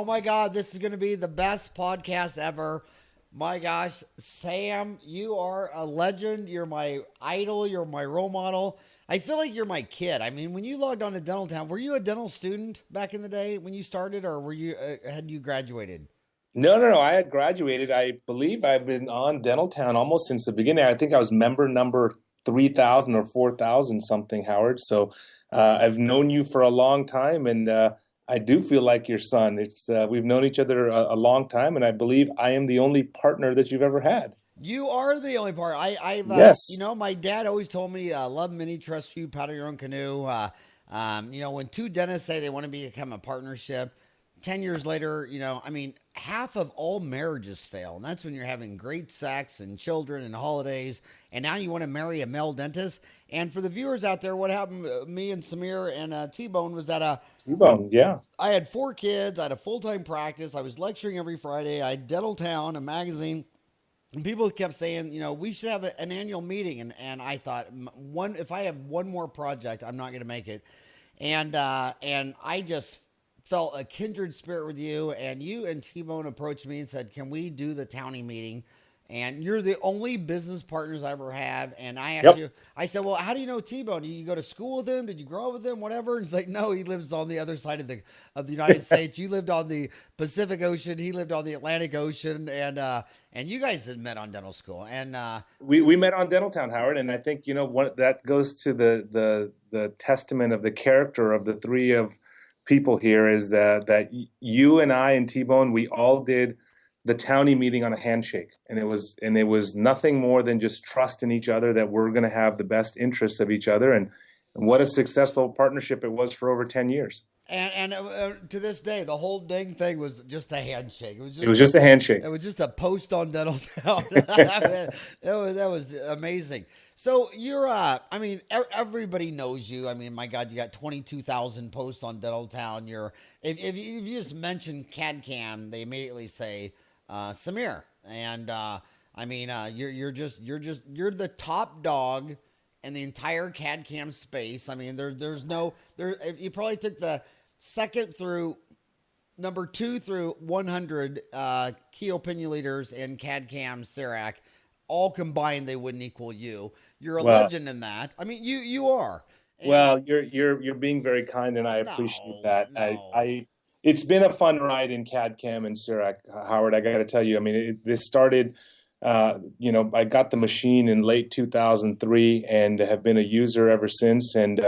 Oh my God, this is going to be the best podcast ever. My gosh, Sam, you are a legend. You're my idol. You're my role model. I feel like you're my kid. I mean, when you logged on to Dentaltown, were you a dental student back in the day when you started, or were you had you graduated? No. I had graduated. I believe I've been on Dentaltown almost since the beginning. I think I was member number 3,000 or 4,000 something, Howard. So I've known you for a long time, and I do feel like your son. It's we've known each other a long time, and I believe I am the only partner that you've ever had. You are the only part. Yes. My dad always told me, love many, trust few, paddle your own canoe. When two dentists say they want to become a partnership, 10 years later, half of all marriages fail. And that's when you're having great sex and children and holidays. And now you want to marry a male dentist. And for the viewers out there, what happened to me and Samir and T-Bone was that T-Bone, yeah. I had four kids. I had a full-time practice. I was lecturing every Friday. I had Dentaltown, a magazine. And people kept saying, we should have an annual meeting. And I thought, if I have one more project, I'm not going to make it. And I just felt a kindred spirit with you. And you and T-Bone approached me and said, can we do the townie meeting? And you're the only business partners I ever have. And I asked Yep. you, I said, well, how do you know T-Bone? Did you go to school with him? Did you grow up with him? Whatever. And he's like, no, he lives on the other side of the United States. You lived on the Pacific Ocean. He lived on the Atlantic Ocean. And you guys had met on dental school. And We met on Dentaltown, Howard, and I think what that goes to the testament of the character of the three of people here is that you and I and T-Bone, we all did the townie meeting on a handshake, and it was nothing more than just trust in each other that we're going to have the best interests of each other, and what a successful partnership it was for over 10 years. And to this day, the whole dang thing was just a handshake. It was just a handshake. It was just a post on Dentaltown. That was amazing. So you're, everybody knows you. I mean, my God, you got 22,000 posts on Dentaltown. If you just mention CAD Cam, they immediately say Samir, and you're the top dog in the entire CAD Cam space. I mean, there's no there. You probably took the second through number 2 through 100 key opinion leaders in CAD Cam CEREC, all combined, they wouldn't equal you. You're a Well, legend in that. I mean, you are. And well, you're being very kind, and I appreciate no, that. no. It's been a fun ride in CAD Cam and Cerec, Howard. I got to tell you, I mean, this started. I got the machine in late 2003 and have been a user ever since. And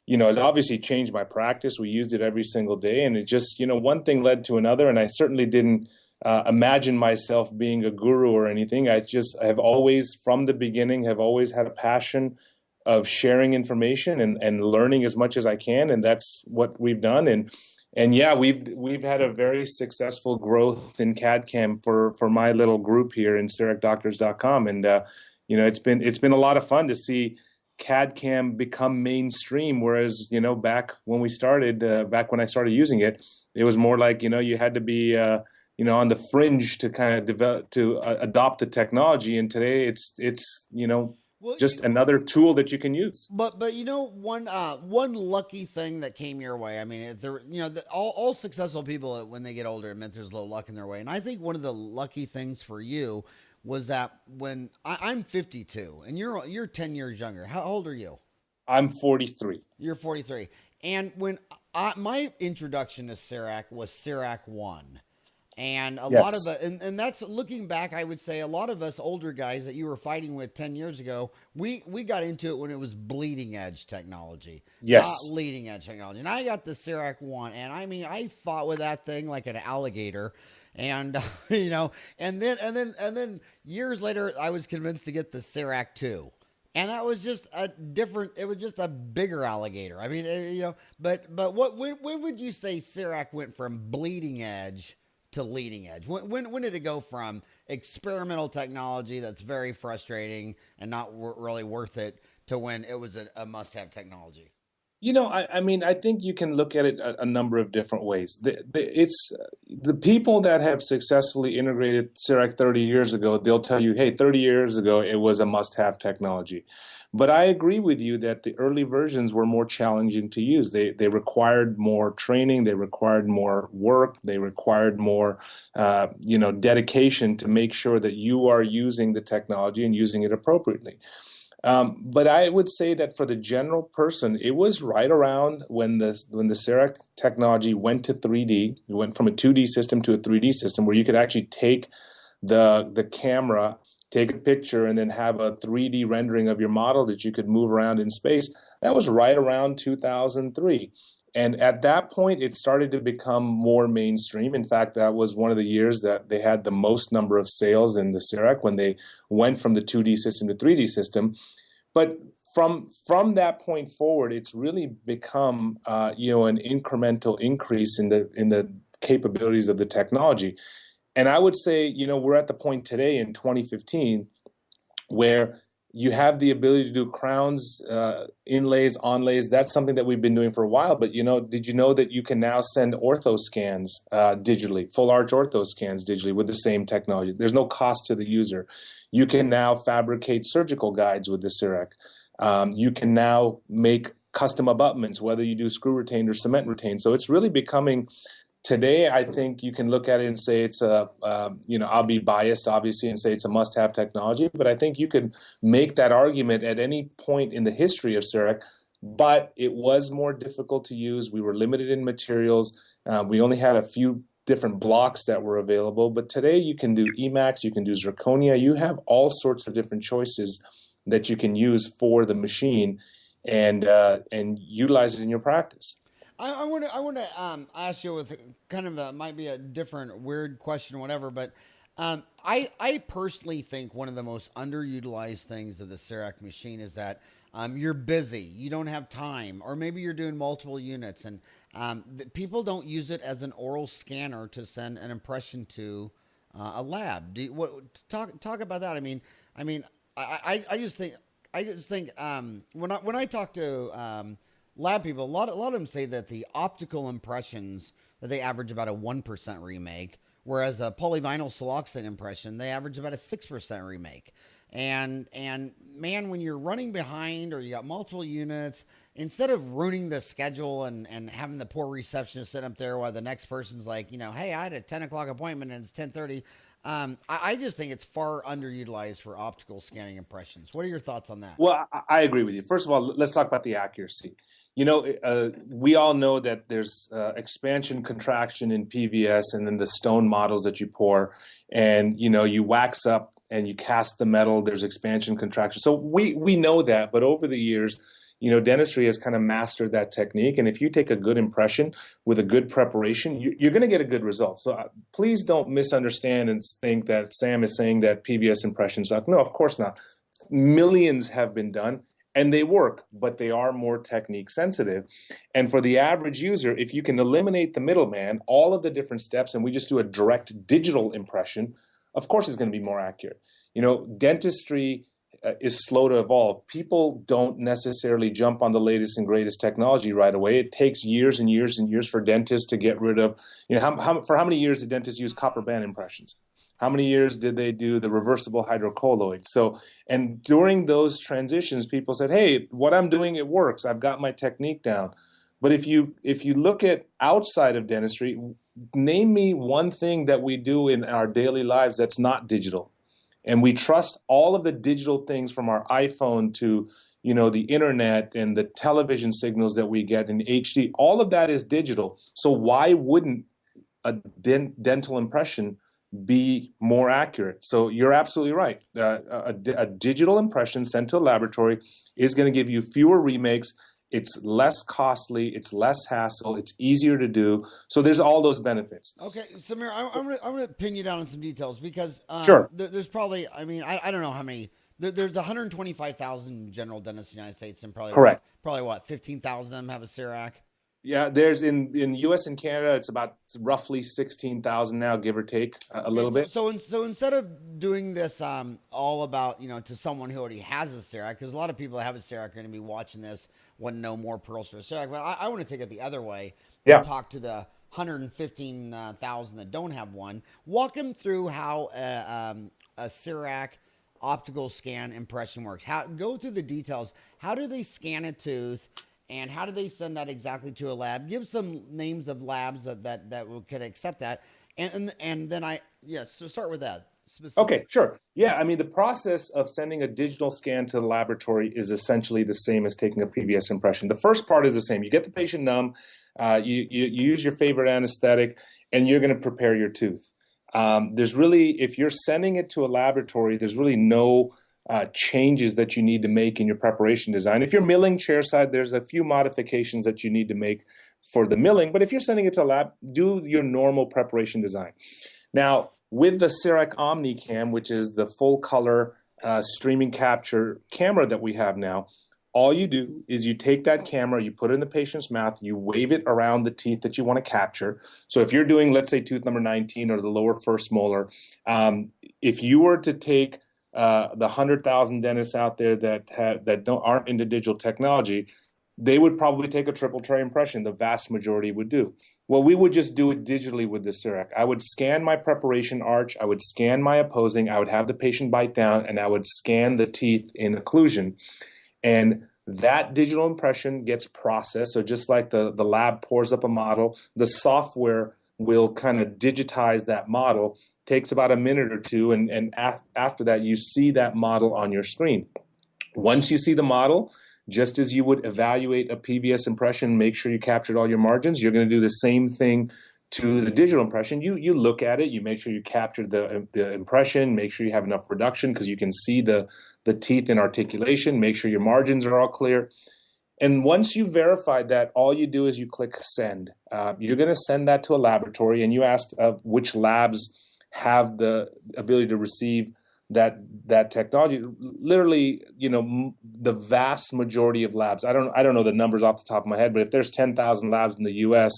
it's obviously changed my practice. We used it every single day, and it just one thing led to another. And I certainly didn't imagine myself being a guru or anything. I have always, from the beginning, have always had a passion of sharing information and learning as much as I can, and that's what we've done. And yeah, we've had a very successful growth in CAD CAM for my little group here in CerecDoctors.com, and it's been a lot of fun to see CAD CAM become mainstream. Whereas back when we started, back when I started using it, it was more like you had to be on the fringe to kind of develop to adopt the technology. And today it's Well, just another tool that you can use. but one lucky thing that came your way. I mean, if there, all successful people when they get older admit there's a little luck in their way, and I think one of the lucky things for you was that when I'm 52 and you're 10 years younger. How old are you? I'm 43. You're 43, and when my introduction to CEREC was CEREC 1. And a lot of Yes. it, and that's looking back, I would say a lot of us older guys that you were fighting with 10 years ago, we got into it when it was bleeding edge technology, not Yes. leading edge technology. And I got the CEREC 1, and I mean, I fought with that thing like an alligator. And, and then years later, I was convinced to get the CEREC 2. And that was just it was just a bigger alligator. I mean, but when would you say CEREC went from bleeding edge to leading edge? When did it go from experimental technology that's very frustrating and not really worth it to when it was a must-have technology? I mean, I think you can look at it a number of different ways. It's the people that have successfully integrated CEREC 30 years ago, they'll tell you, hey, 30 years ago, it was a must-have technology. But I agree with you that the early versions were more challenging to use. They required more training, they required more work, they required more dedication to make sure that you are using the technology and using it appropriately. But I would say that for the general person, it was right around when the Cerec technology went to 3D. It went from a 2D system to a 3D system where you could actually take the camera, take a picture, and then have a 3D rendering of your model that you could move around in space. That was right around 2003. And at that point, it started to become more mainstream. In fact, that was one of the years that they had the most number of sales in the Cerec when they went from the 2D system to 3D system. But from that point forward, it's really become an incremental increase in the capabilities of the technology. And I would say, we're at the point today in 2015 where you have the ability to do crowns, inlays, onlays. That's something that we've been doing for a while. But, did you know that you can now send ortho scans digitally, full arch ortho scans digitally with the same technology? There's no cost to the user. You can now fabricate surgical guides with the Cerec. You can now make custom abutments, whether you do screw retained or cement retained. So it's really becoming... Today, I think you can look at it and say it's I'll be biased, obviously, and say it's a must-have technology. But I think you could make that argument at any point in the history of Cerec, but it was more difficult to use. We were limited in materials. We only had a few different blocks that were available. But today, you can do Emax, you can do zirconia. You have all sorts of different choices that you can use for the machine and utilize it in your practice. I want to ask you with kind of might be a different weird question or whatever, but I personally think one of the most underutilized things of the Cerec machine is that you're busy, you don't have time, or maybe you're doing multiple units, and people don't use it as an oral scanner to send an impression to a lab. Talk about that. I just think when I talk to lab people, a lot of them say that the optical impressions that they average about a 1% remake, whereas a polyvinyl siloxane impression they average about a 6% remake. And man, when you're running behind or you got multiple units, instead of ruining the schedule and having the poor receptionist sit up there while the next person's like, hey, I had a 10 o'clock appointment and it's 10:30. I just think it's far underutilized for optical scanning impressions. What are your thoughts on that? Well, I agree with you. First of all, let's talk about the accuracy. We all know that there's expansion, contraction in PVS, and then the stone models that you pour, and you wax up and you cast the metal. There's expansion, contraction. So we know that, but over the years, dentistry has kind of mastered that technique. And if you take a good impression with a good preparation, you're going to get a good result. So please don't misunderstand and think that Sam is saying that PVS impressions suck. No, of course not. Millions have been done. And they work, but they are more technique sensitive. And for the average user, if you can eliminate the middleman, all of the different steps, and we just do a direct digital impression, of course it's going to be more accurate. Dentistry is slow to evolve. People don't necessarily jump on the latest and greatest technology right away. It takes years and years and years for dentists to get rid of, for how many years did dentists use copper band impressions? How many years did they do the reversible hydrocolloid? So, and during those transitions, people said, hey, what I'm doing, it works. I've got my technique down. But if you look at outside of dentistry, name me one thing that we do in our daily lives that's not digital. And we trust all of the digital things from our iPhone to, the internet and the television signals that we get in HD. All of that is digital. So why wouldn't a dental impression be more accurate? So you're absolutely right. A digital impression sent to a laboratory is going to give you fewer remakes. It's less costly. It's less hassle. It's easier to do. So there's all those benefits. Okay, Samir, I'm gonna pin you down on some details because Sure. There's probably, I don't know how many. There's 125,000 general dentists in the United States, and Correct. Probably what 15,000 of them have a Cerec. Yeah, there's in U.S. and Canada, it's about roughly 16,000 now, give or take a little bit. So instead of doing this all about, to someone who already has a Cerec, because a lot of people that have a Cerec are going to be watching this, want to know more pearls for a Cerec, but I want to take it the other way and talk to the 115,000 that don't have one. Walk them through how a Cerec optical scan impression works. How go through the details. How do they scan a tooth, and how do they send that exactly to a lab? Give some names of labs that could accept that, and then yes. So start with that specifically. Okay, sure. Yeah, I mean, the process of sending a digital scan to the laboratory is essentially the same as taking a PVS impression. The first part is the same. You get the patient numb, you use your favorite anesthetic, and you're going to prepare your tooth. There's really, if you're sending it to a laboratory, there's really no changes that you need to make in your preparation design. If you're milling chairside, there's a few modifications that you need to make for the milling. But if you're sending it to a lab, do your normal preparation design. Now, with the Cerec Omni Cam, which is the full color streaming capture camera that we have now, all you do is you take that camera, you put it in the patient's mouth, you wave it around the teeth that you want to capture. So if you're doing, let's say, tooth number 19 or the lower first molar, if you were to take the 100,000 dentists out there that aren't into digital technology, they would probably take a triple tray impression. The vast majority would do. Well, we would just do it digitally with the Cerec. I would scan my preparation arch, I would scan my opposing, I would have the patient bite down, and I would scan the teeth in occlusion. And that digital impression gets processed. So just like the lab pours up a model, the software will kind of digitize that model. Takes about a minute or two, and after that, you see that model on your screen. Once you see the model, just as you would evaluate a PVS impression, make sure you captured all your margins, you're going to do the same thing to the digital impression. You look at it, you make sure you capture the impression, make sure you have enough reduction because you can see the teeth in articulation, make sure your margins are all clear. And once you've verified that, all you do is you click send. You're going to send that to a laboratory, and you asked which labs have the ability to receive that technology. Literally, the vast majority of labs. I don't know the numbers off the top of my head, but if there's 10,000 labs in the U.S.,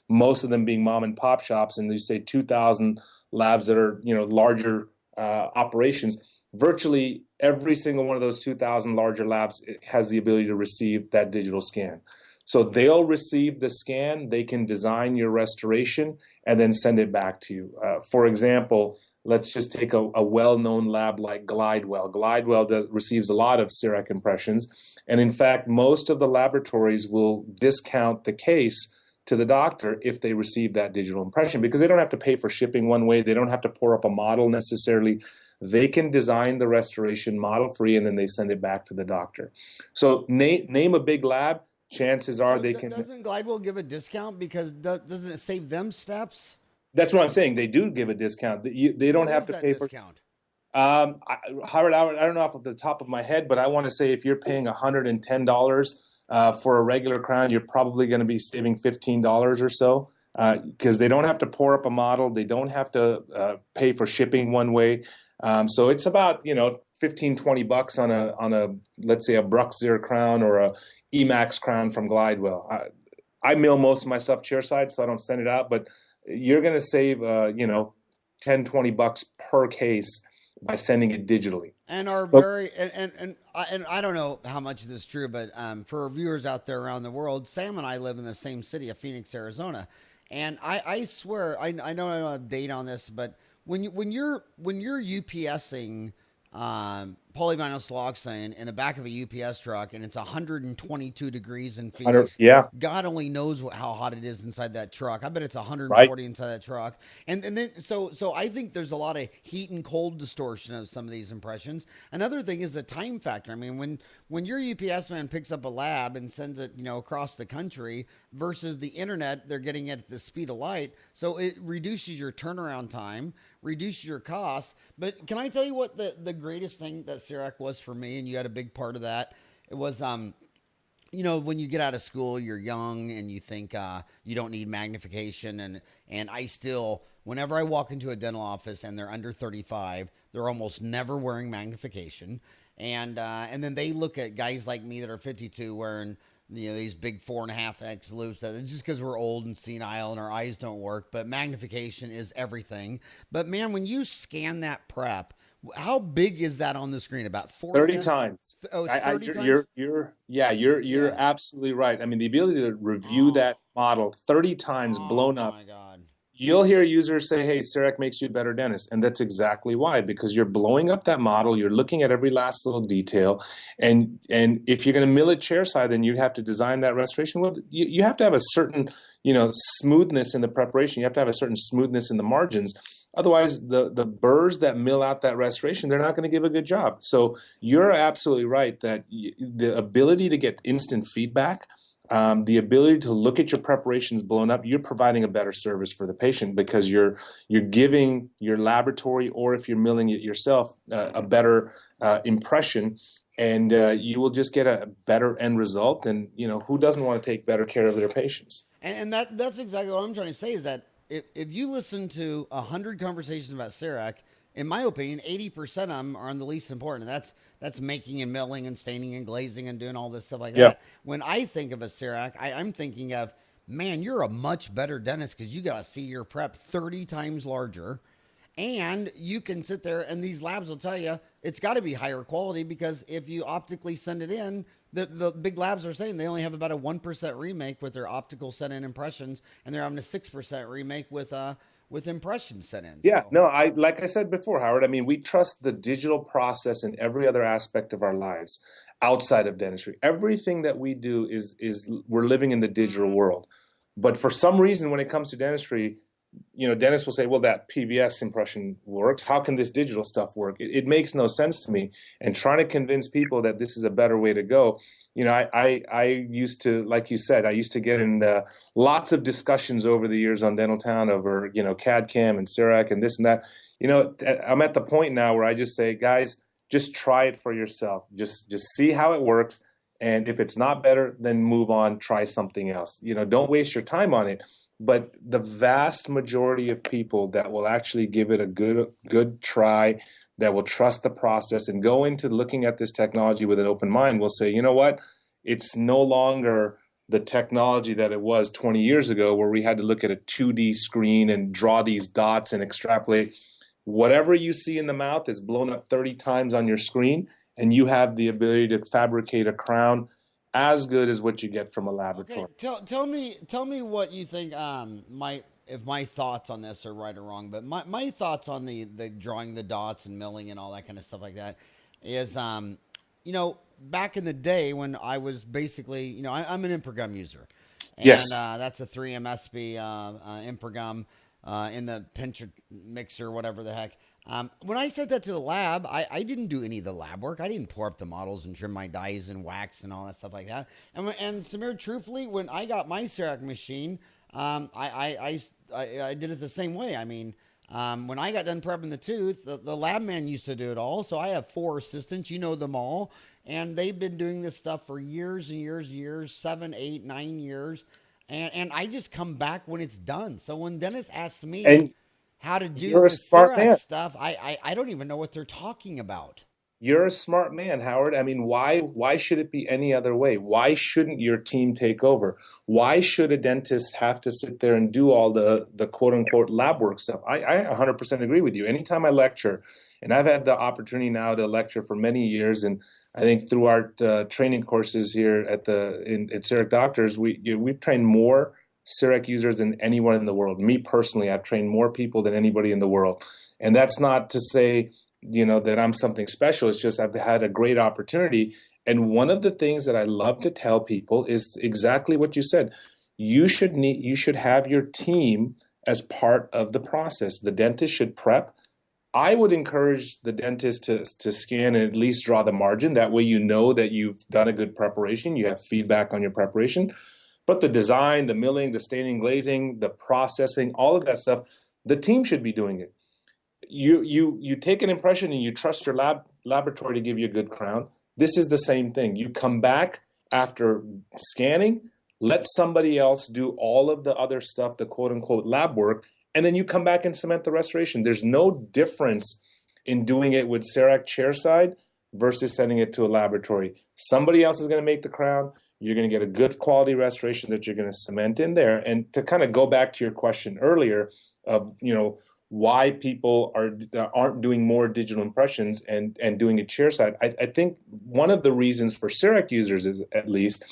most of them being mom and pop shops, and you say 2,000 labs that are larger operations, virtually every single one of those 2,000 larger labs has the ability to receive that digital scan. So they'll receive the scan, they can design your restoration, and then send it back to you. For example, let's just take a well-known lab like Glidewell. Glidewell receives a lot of Cerec impressions, and in fact, most of the laboratories will discount the case to the doctor if they receive that digital impression, because they don't have to pay for shipping one way, they don't have to pour up a model necessarily. They can design the restoration model free, and then they send it back to the doctor. So name a big lab. Chances are they can. Doesn't Glidewell give a discount because doesn't it save them steps? That's what I'm saying. They do give a discount. They don't have to pay for discount. Howard, I don't know off the top of my head, but I want to say if you're paying $110 for a regular crown, you're probably going to be saving $15 or so, because they don't have to pour up a model. They don't have to pay for shipping one way. So it's about, $15-20 on a let's say a Bruxzir crown or a Emax crown from Glidewell. I mill most of my stuff chairside, so I don't send it out, but you're going to save $10-20 per case by sending it digitally. And are very and I don't know how much of this is true, but for our viewers out there around the world, Sam and I live in the same city of Phoenix, Arizona, and I swear I know I don't have data on this, but when you're UPSing polyvinyl siloxane in the back of a UPS truck and it's 122 degrees in Phoenix, yeah, God only knows how hot it is inside that truck. I bet it's 140 right inside that truck. And then so I think there's a lot of heat and cold distortion of some of these impressions. Another thing is the time factor. I mean, when your UPS man picks up a lab and sends it, across the country versus the internet, they're getting it at the speed of light. So it reduces your turnaround time, reduces your costs. But can I tell you what the greatest thing that Cerec was for me, and you had a big part of that? It was, when you get out of school, you're young and you think you don't need magnification. And I still, whenever I walk into a dental office and they're under 35, they're almost never wearing magnification. And then they look at guys like me that are 52 wearing these big 4.5x loops. It's just because we're old and senile and our eyes don't work. But magnification is everything. But man, when you scan that prep, how big is that on the screen? About 30 times. Oh, it's 30 times? You're absolutely right. I mean, the ability to review that model 30 times blown up. Oh my God. You'll hear users say, hey, CEREC makes you a better dentist. And that's exactly why, because you're blowing up that model. You're looking at every last little detail. And if you're going to mill it chairside, then you have to design that restoration. Well, you have to have a certain, smoothness in the preparation. You have to have a certain smoothness in the margins. Otherwise, the burrs that mill out that restoration, they're not going to give a good job. So you're absolutely right that the ability to get instant feedback, the ability to look at your preparations blown up, you're providing a better service for the patient because you're giving your laboratory, or if you're milling it yourself, a better impression, and you will just get a better end result. And who doesn't want to take better care of their patients? And that's exactly what I'm trying to say is that if you listen to 100 conversations about CEREC, in my opinion, 80% of them are on the least important. And that's making and milling and staining and glazing and doing all this stuff like Yeah. that. When I think of a CEREC, I'm thinking of, man, you're a much better dentist because you got to see your prep 30 times larger. And you can sit there and these labs will tell you it's got to be higher quality because if you optically send it in, the big labs are saying they only have about a 1% remake with their optical sent in impressions, and they're having a 6% remake with impressions sent in. Yeah, So no, like I said before, Howard, I mean, we trust the digital process in every other aspect of our lives outside of dentistry. Everything that we do is we're living in the digital world. But for some reason, when it comes to dentistry, dentists will say, well, that PVS impression works. How can this digital stuff work? It makes no sense to me. And trying to convince people that this is a better way to go, I used to, like you said, I used to get in lots of discussions over the years on Dentaltown over, CAD CAM and CEREC and this and that. I'm at the point now where I just say, guys, just try it for yourself. Just see how it works. And if it's not better, then move on, try something else. Don't waste your time on it. But the vast majority of people that will actually give it a good try, that will trust the process and go into looking at this technology with an open mind, will say, you know what? It's no longer the technology that it was 20 years ago where we had to look at a 2D screen and draw these dots and extrapolate. Whatever you see in the mouth is blown up 30 times on your screen, and you have the ability to fabricate a crown as good as what you get from a laboratory. okay, tell me what you think. If my thoughts on this are right or wrong, but my thoughts on the drawing the dots and milling and all that kind of stuff like that is, back in the day when I was basically, I'm an Impergum user, and Yes. that's a 3MSB Impergum in the pincher mixer, whatever the heck. When I sent that to the lab, I didn't do any of the lab work. I didn't pour up the models and trim my dies and wax and all that stuff like that. And Samir, truthfully, when I got my CEREC machine, I did it the same way. I mean, when I got done prepping the tooth, the lab man used to do it all. So I have 4 assistants, them all. And they've been doing this stuff for years and years and years, 7, 8, 9 years. And I just come back when it's done. So when Dennis asks me And how to do you're a the smart CEREC man. stuff, I don't even know what they're talking about. You're a smart man, Howard. I mean, why should it be any other way? Why shouldn't your team take over? Why should a dentist have to sit there and do all the quote unquote lab work stuff? I 100% agree with you. Anytime I lecture, and I've had the opportunity now to lecture for many years, and I think through our training courses here at Cerec Doctors, we've trained more CEREC users than anyone in the world. Me personally, I've trained more people than anybody in the world, and that's not to say that I'm something special. It's just I've had a great opportunity. And one of the things that I love to tell people is exactly what you said. You should have your team as part of the process. The dentist should prep. I would encourage the dentist to scan and at least draw the margin. That way you know that you've done a good preparation. You have feedback on your preparation. But the design, the milling, the staining, glazing, the processing, all of that stuff, the team should be doing it. You take an impression and you trust your laboratory to give you a good crown. This is the same thing. You come back after scanning, let somebody else do all of the other stuff, the quote unquote lab work, and then you come back and cement the restoration. There's no difference in doing it with CEREC chairside versus sending it to a laboratory. Somebody else is going to make the crown. You're going to get a good quality restoration that you're going to cement in there. And to kind of go back to your question earlier of, why people aren't doing more digital impressions and doing it chairside. I think one of the reasons for CEREC users is, at least,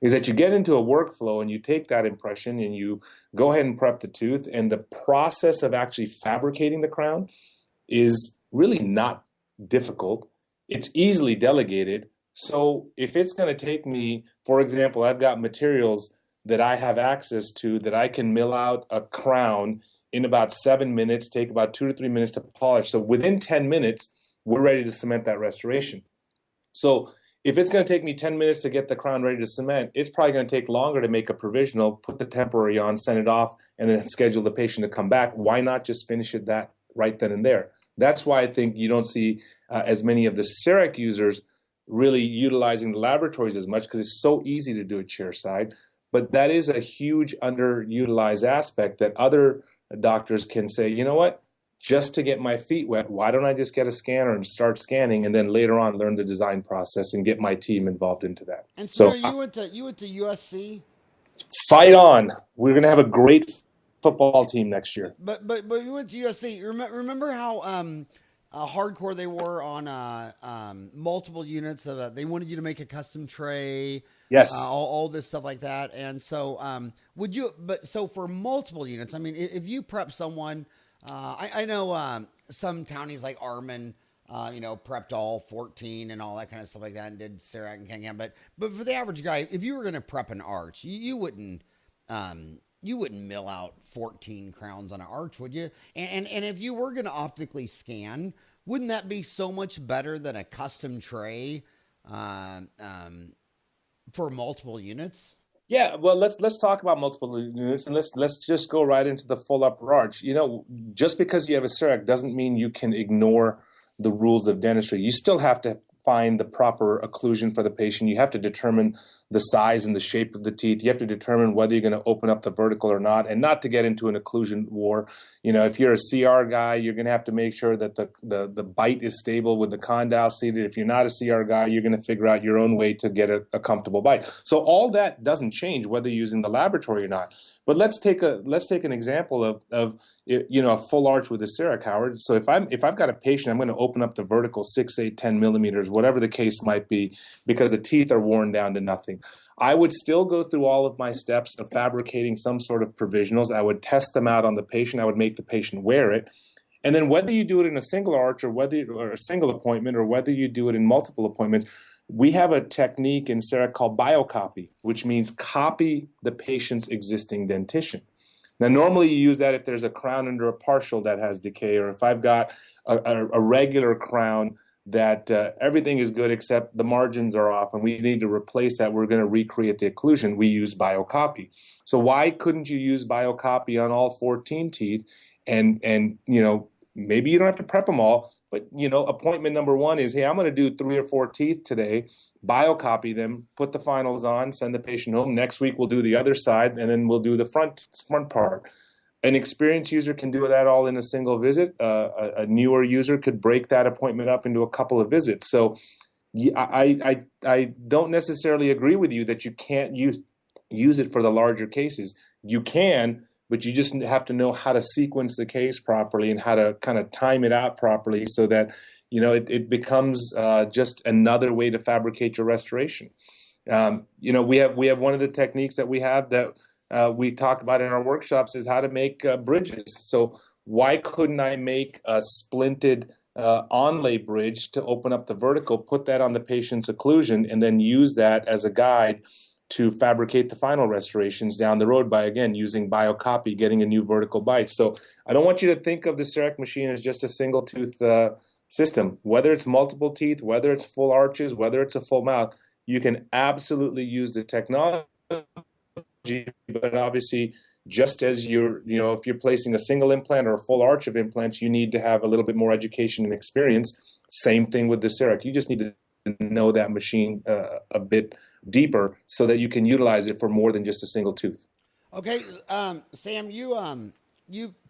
is that you get into a workflow and you take that impression and you go ahead and prep the tooth, and the process of actually fabricating the crown is really not difficult. It's easily delegated. So if it's going to take me, for example, I've got materials that I have access to that I can mill out a crown in about 7 minutes, take about 2 to 3 minutes to polish. So within 10 minutes, we're ready to cement that restoration. So if it's going to take me 10 minutes to get the crown ready to cement, it's probably going to take longer to make a provisional, put the temporary on, send it off, and then schedule the patient to come back. Why not just finish it that right then and there? That's why I think you don't see as many of the CEREC users really utilizing the laboratories as much, because it's so easy to do it chairside. But that is a huge underutilized aspect that other doctors can say, you know what, just to get my feet wet, why don't I just get a scanner and start scanning, and then later on learn the design process and get my team involved into that. And So Samir, you went to USC, fight on. We're going to have a great football team next year. but you went to USC. Remember how hardcore they were on multiple units? They wanted you to make a custom tray, Yes. all this stuff like that. And so, would you? But so for multiple units, I mean, if you prep someone, I know some townies like Armin. Prepped all 14 and all that kind of stuff like that, and did CEREC and Can. But for the average guy, if you were going to prep an arch, you wouldn't mill out 14 crowns on an arch, would you? And if you were going to optically scan, wouldn't that be so much better than a custom tray for multiple units? Yeah, well, let's talk about multiple units, and let's just go right into the full upper arch. Just because you have a CEREC doesn't mean you can ignore the rules of dentistry. You still have to find the proper occlusion for the patient. You have to determine the size and the shape of the teeth. You have to determine whether you're going to open up the vertical or not, and not to get into an occlusion war. If you're a CR guy, you're going to have to make sure that the bite is stable with the condyle seated. If you're not a CR guy, you're going to figure out your own way to get a comfortable bite. So all that doesn't change whether you're using the laboratory or not. But let's take an example of a full arch with a CEREC, Howard. So if I've got a patient, I'm going to open up the vertical 6, 8, 10 millimeters, whatever the case might be, because the teeth are worn down to nothing. I would still go through all of my steps of fabricating some sort of provisionals. I would test them out on the patient. I would make the patient wear it. And then whether you do it in a single arch or a single appointment, or whether you do it in multiple appointments, we have a technique in CEREC called biocopy, which means copy the patient's existing dentition. Now, normally you use that if there's a crown under a partial that has decay, or if I've got a regular crown that everything is good except the margins are off and we need to replace that, we're going to recreate the occlusion, we use biocopy. So why couldn't you use biocopy on all 14 teeth? And maybe you don't have to prep them all, but appointment number one is, hey, I'm going to do 3 or 4 teeth today, biocopy them, put the finals on, send the patient home. Next week we'll do the other side, and then we'll do the front part. An experienced user can do that all in a single visit. A newer user could break that appointment up into a couple of visits. So I don't necessarily agree with you that you can't use it for the larger cases. You can, but you just have to know how to sequence the case properly and how to kind of time it out properly so that it becomes just another way to fabricate your restoration. We have one of the techniques that we have that we talk about in our workshops is how to make bridges. So why couldn't I make a splinted onlay bridge to open up the vertical, put that on the patient's occlusion, and then use that as a guide to fabricate the final restorations down the road by, again, using biocopy, getting a new vertical bite. So I don't want you to think of the CEREC machine as just a single tooth system. Whether it's multiple teeth, whether it's full arches, whether it's a full mouth, you can absolutely use the technology. But obviously, just as if you're placing a single implant or a full arch of implants, you need to have a little bit more education and experience. Same thing with the CEREC. You just need to know that machine a bit deeper so that you can utilize it for more than just a single tooth. Okay, Sam, you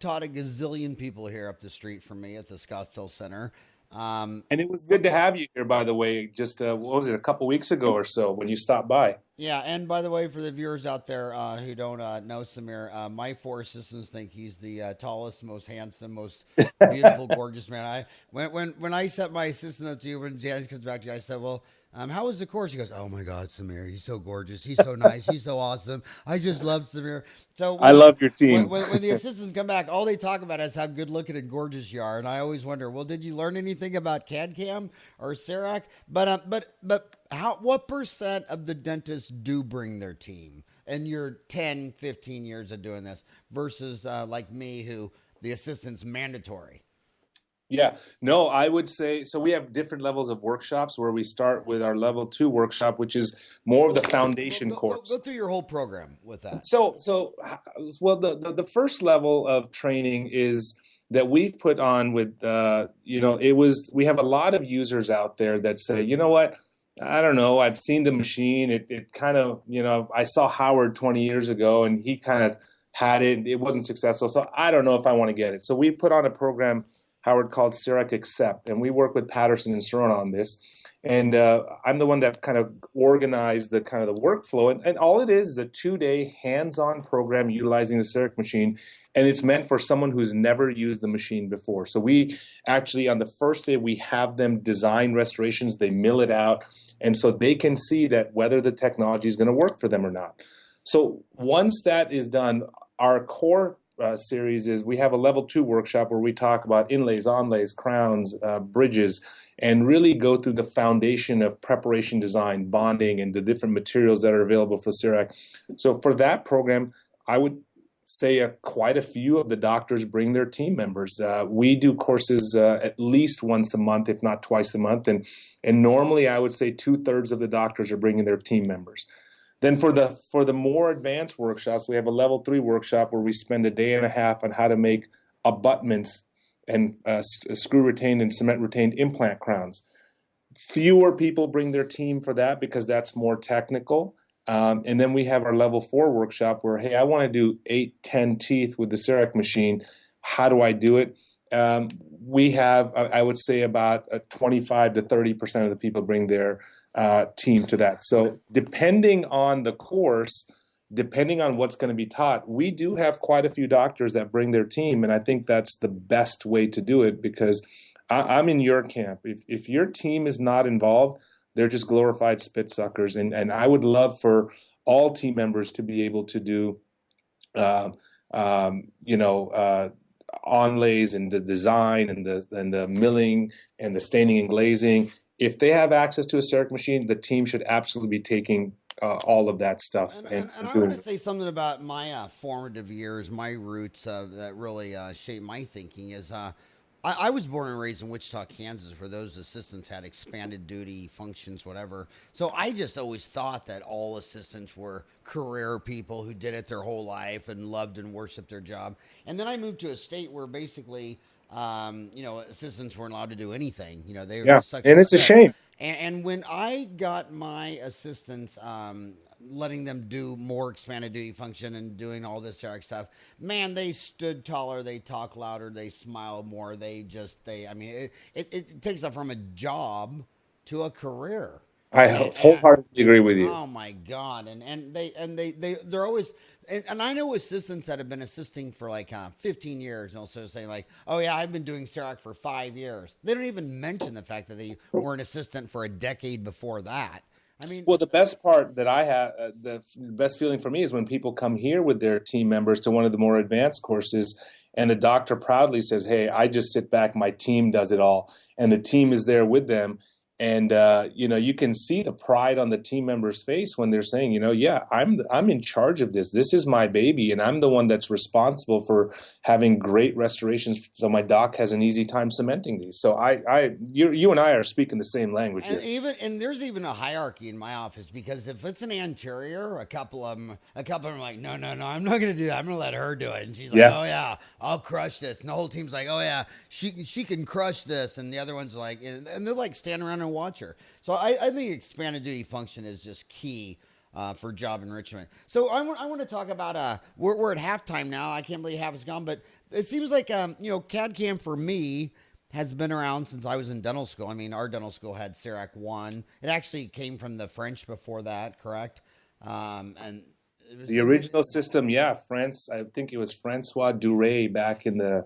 taught a gazillion people here up the street from me at the Scottsdale Center. And it was good to have you here, by the way, just, what was it, a couple weeks ago or so when you stopped by. Yeah, and by the way, for the viewers out there who don't know Samir, my 4 assistants think he's the tallest, most handsome, most beautiful, gorgeous man. When I set my assistant up to you, when Janice comes back to you, I said, well, How was the course? He goes, oh my God, Samir, he's so gorgeous. He's so nice. He's so awesome. I just love Samir. So I love your team. when the assistants come back, all they talk about is how good looking and gorgeous you are. And I always wonder, well, did you learn anything about CAD CAM or CEREC? But what percent of the dentists do bring their team? And you're 10, 15 years of doing this versus like me, who the assistant's mandatory. Yeah, no, I would say so. We have different levels of workshops where we start with our level 2 workshop, which is more of the foundation Go course. through your whole program with that. So, the first level of training is that we've put on with, we have a lot of users out there that say, you know what, I don't know, I've seen the machine. It kind of, I saw Howard 20 years ago and he kind of had it. It wasn't successful. So I don't know if I want to get it. So we put on a program, Howard, called CEREC Accept, and we work with Patterson and Cerone on this. And I'm the one that kind of organized the kind of the workflow. And all it is a 2-day hands-on program utilizing the CEREC machine. And it's meant for someone who's never used the machine before. So we actually, on the first day, we have them design restorations. They mill it out. And so they can see that whether the technology is going to work for them or not. So once that is done, our core series is we have a level 2 workshop where we talk about inlays, onlays, crowns, bridges, and really go through the foundation of preparation design, bonding, and the different materials that are available for CEREC. So for that program, I would say quite a few of the doctors bring their team members. We do courses at least once a month, if not twice a month, and normally I would say 2/3 of the doctors are bringing their team members. Then for the more advanced workshops, we have a level 3 workshop where we spend a day and a half on how to make abutments and screw retained and cement retained implant crowns. Fewer people bring their team for that because that's more technical. And then we have our level 4 workshop where, hey, I want to do 8, 10 teeth with the CEREC machine. How do I do it? We have, I would say, about 25 to 30% of the people bring their team to that. So depending on the course, depending on what's going to be taught, we do have quite a few doctors that bring their team. And I think that's the best way to do it because I'm in your camp. If your team is not involved, they're just glorified spit suckers. And I would love for all team members to be able to do, onlays and the design and the milling and the staining and glazing. If they have access to a CEREC machine, the team should absolutely be taking all of that stuff. And I want to say something about my formative years, my roots that really shaped my thinking is I was born and raised in Wichita, Kansas, where those assistants had expanded duty functions, whatever. So I just always thought that all assistants were career people who did it their whole life and loved and worshiped their job. And then I moved to a state where basically assistants weren't allowed to do anything. They were such and it's a shame. And when I got my assistants, letting them do more expanded duty function and doing all this Cerec stuff, man, they stood taller, they talk louder, they smile more. It takes them from a job to a career. I wholeheartedly agree with you. Oh my God! They're always and I know assistants that have been assisting for like 15 years, and also saying like, oh yeah, I've been doing CEREC for 5 years. They don't even mention the fact that they were an assistant for a decade before that. I mean, well, the best part that I have, the best feeling for me is when people come here with their team members to one of the more advanced courses, and the doctor proudly says, "Hey, I just sit back. My team does it all," and the team is there with them. And you can see the pride on the team member's face when they're saying, yeah, I'm in charge of this. This is my baby, and I'm the one that's responsible for having great restorations. So my doc has an easy time cementing these. So you and I are speaking the same language here. And there's even a hierarchy in my office because if it's an anterior, a couple of them are like, no, I'm not going to do that. I'm going to let her do it. And she's like, oh yeah, I'll crush this. And the whole team's like, oh yeah, she can crush this. And the other one's like, and they're like standing around and watch her. So I think expanded duty function is just key for job enrichment. So I want to talk about we're at halftime now. I can't believe half is gone, but it seems like CAD CAM for me has been around since I was in dental school. I mean, our dental school had CEREC 1. It actually came from the French before that, correct? And the original system, France. I think it was Francois Duray back in the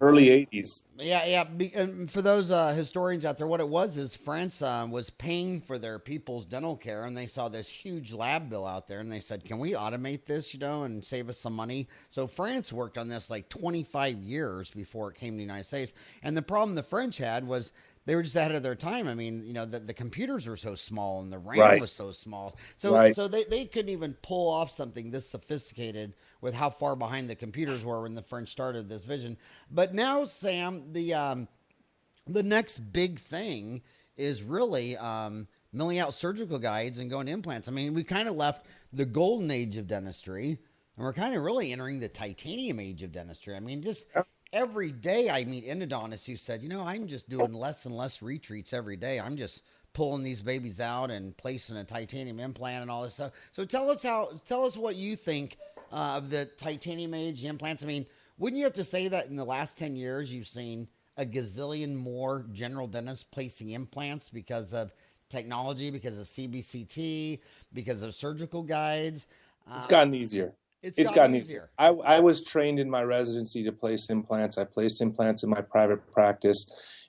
early 80s. Yeah. And for those historians out there, what it was is France was paying for their people's dental care, and they saw this huge lab bill out there, and they said, "Can we automate this, and save us some money?" So France worked on this like 25 years before it came to the United States. And the problem the French had was they were just ahead of their time. I mean, the computers were so small and the RAM Right, was so small. right. So they couldn't even pull off something this sophisticated with how far behind the computers were when the French started this vision. But now, Sam, the next big thing is really milling out surgical guides and going to implants. I mean, we kind of left the golden age of dentistry, and we're kind of really entering the titanium age of dentistry. I mean, just every day I meet endodontists who said, I'm just doing less and less retreats every day. I'm just pulling these babies out and placing a titanium implant and all this stuff. So tell us what you think of the titanium age implants. I mean, wouldn't you have to say that in the last 10 years you've seen a gazillion more general dentists placing implants because of technology, because of CBCT, because of surgical guides? It's gotten easier. It's It's gotten gotten easier. easier. I was trained in my residency to place implants. I placed implants in my private practice.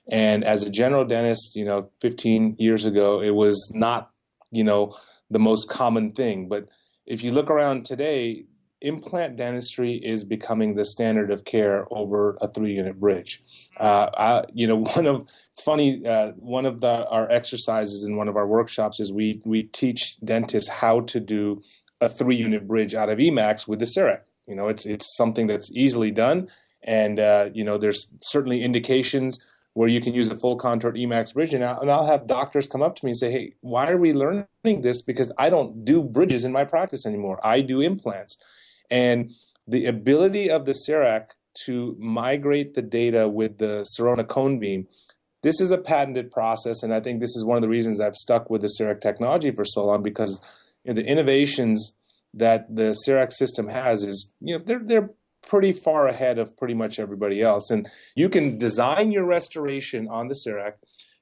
And as a general dentist, 15 years ago, it was not, the most common thing. But if you look around today, implant dentistry is becoming the standard of care over a 3-unit bridge. It's funny, one of our exercises in one of our workshops is we teach dentists how to do a 3-unit bridge out of Emacs with the CEREC. It's something that's easily done, and there's certainly indications where you can use a full contoured Emacs bridge. And I'll have doctors come up to me and say, "Hey, why are we learning this? Because I don't do bridges in my practice anymore. I do implants." And the ability of the CEREC to migrate the data with the Sirona cone beam, this is a patented process, and I think this is one of the reasons I've stuck with the CEREC technology for so long, because the innovations that the CEREC system has is, they're pretty far ahead of pretty much everybody else. And you can design your restoration on the CEREC,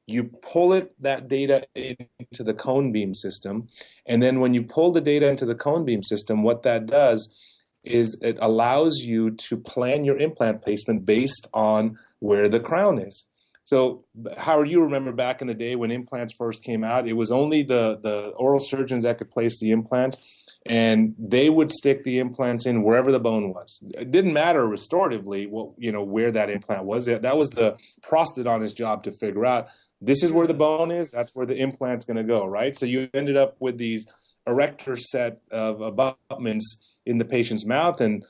you pull that data into the cone beam system, and then when you pull the data into the cone beam system, what that does is it allows you to plan your implant placement based on where the crown is. So, Howard, you remember back in the day when implants first came out, it was only the oral surgeons that could place the implants, and they would stick the implants in wherever the bone was. It didn't matter restoratively where that implant was. That was the prosthodontist's job to figure out, this is where the bone is, that's where the implant's going to go, right? So you ended up with these erector set of abutments in the patient's mouth, and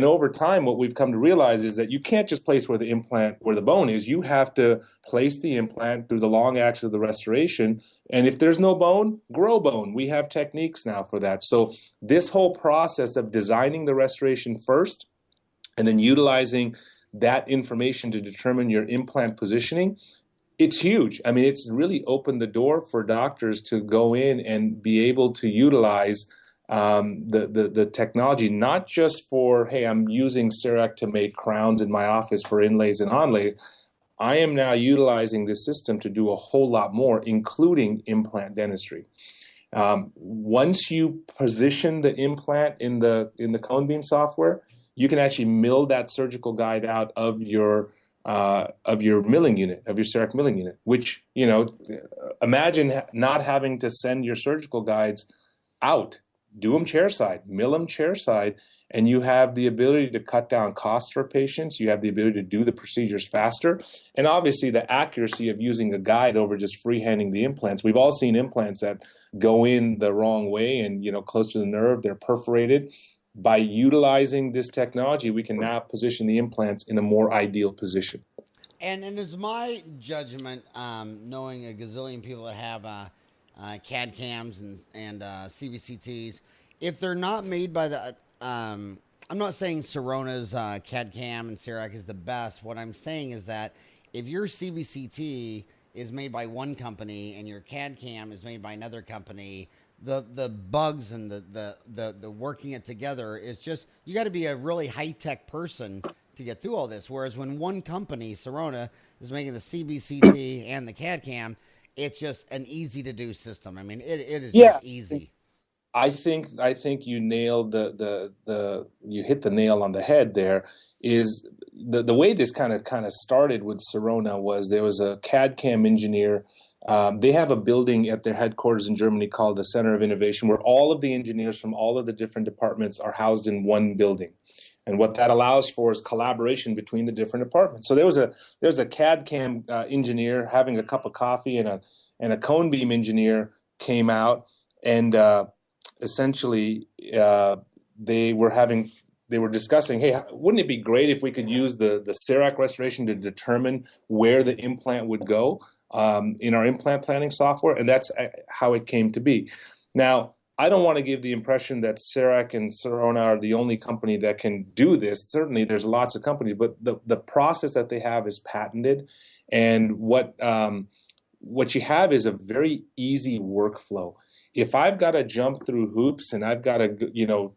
over time, what we've come to realize is that you can't just place where the bone is. You have to place the implant through the long axis of the restoration. And if there's no bone, grow bone. We have techniques now for that. So this whole process of designing the restoration first and then utilizing that information to determine your implant positioning, it's huge. I mean, it's really opened the door for doctors to go in and be able to utilize the technology, not just for, hey, I'm using CEREC to make crowns in my office for inlays and onlays. I am now utilizing this system to do a whole lot more, including implant dentistry. Once you position the implant in the cone beam software, you can actually mill that surgical guide out of your milling unit, of your CEREC milling unit. Which, imagine not having to send your surgical guides out. Do them chairside, mill them chairside, and you have the ability to cut down costs for patients. You have the ability to do the procedures faster. And obviously the accuracy of using a guide over just freehanding the implants. We've all seen implants that go in the wrong way and, close to the nerve, they're perforated. By utilizing this technology, we can now position the implants in a more ideal position. And it's my judgment, knowing a gazillion people that have CAD cams and CBCTs, if they're not made by the, I'm not saying Sirona's CAD cam and CEREC is the best. What I'm saying is that if your CBCT is made by one company and your CAD cam is made by another company, the bugs and the working it together is just, you got to be a really high tech person to get through all this. Whereas when one company, Sirona, is making the CBCT and the CAD cam, it's just an easy to do system. I mean, it is just easy. I think you nailed you hit the nail on the head there. Is the way this kind of started with Sirona was there was a CAD CAM engineer. They have a building at their headquarters in Germany called the Center of Innovation, where all of the engineers from all of the different departments are housed in one building. And what that allows for is collaboration between the different departments. So there was a CAD CAM engineer having a cup of coffee, and a cone beam engineer came out, and essentially they were discussing, hey, wouldn't it be great if we could use the CEREC restoration to determine where the implant would go in our implant planning software? And that's how it came to be. Now, I don't want to give the impression that CEREC and Sirona are the only company that can do this. Certainly, there's lots of companies, but the process that they have is patented. And what you have is a very easy workflow. If I've got to jump through hoops and I've got to,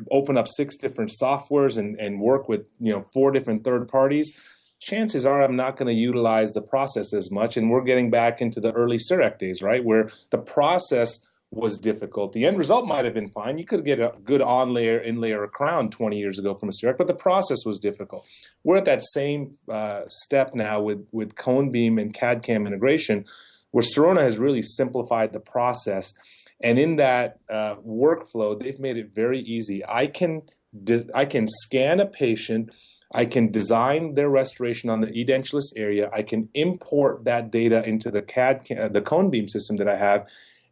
open up 6 different softwares and work with, 4 different third parties, chances are I'm not going to utilize the process as much. And we're getting back into the early CEREC days, right, where the process was difficult. The end result might have been fine. You could get a good on-layer, in-layer crown 20 years ago from a CEREC, but the process was difficult. We're at that same step now with cone beam and CAD CAM integration, where Sirona has really simplified the process. And in that workflow, they've made it very easy. I can scan a patient. I can design their restoration on the edentulous area. I can import that data into the cone beam system that I have,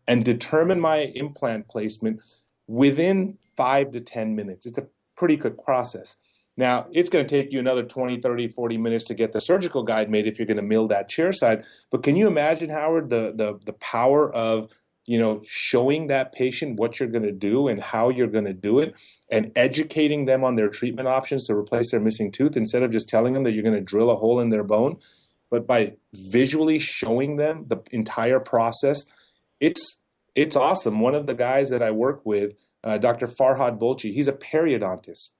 and determine my implant placement within 5 to 10 minutes. It's a pretty quick process. Now, it's going to take you another 20, 30, 40 minutes to get the surgical guide made if you're going to mill that chair side. But can you imagine, Howard, the power of showing that patient what you're going to do and how you're going to do it, and educating them on their treatment options to replace their missing tooth, instead of just telling them that you're going to drill a hole in their bone, but by visually showing them the entire process. It's awesome. One of the guys that I work with, Dr. Farhad Bolchi, he's a periodontist,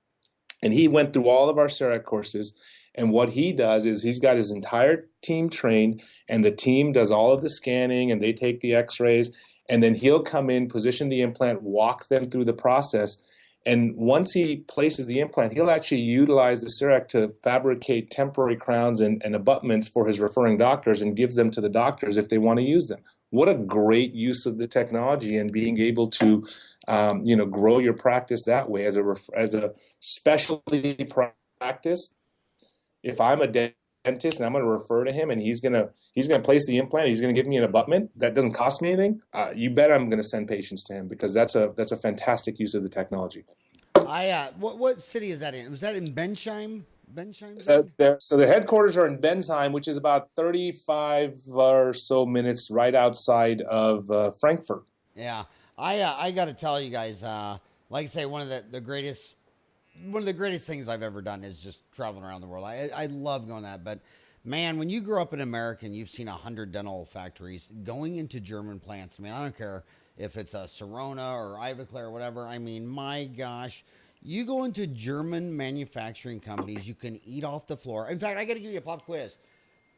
and he went through all of our CEREC courses. And what he does is he's got his entire team trained, and the team does all of the scanning, and they take the x-rays, and then he'll come in, position the implant, walk them through the process. And once he places the implant, he'll actually utilize the CEREC to fabricate temporary crowns and abutments for his referring doctors, and gives them to the doctors if they want to use them. What a great use of the technology, and being able to, grow your practice that way as a specialty practice. If I'm a dentist and I'm going to refer to him, and he's going to place the implant, he's going to give me an abutment that doesn't cost me anything, you bet I'm going to send patients to him, because that's a fantastic use of the technology. What city is that in? Was that in Bensheim? So the headquarters are in Bensheim, which is about 35 or so minutes right outside of Frankfurt. Yeah, I got to tell you guys, like I say, one of the greatest things I've ever done is just traveling around the world. I love going that, but man, when you grow up in America and you've seen 100 dental factories, going into German plants, I mean, I don't care if it's a Sirona or Ivoclar or whatever. I mean, my gosh, you go into German manufacturing companies, you can eat off the floor. In fact, I got to give you a pop quiz.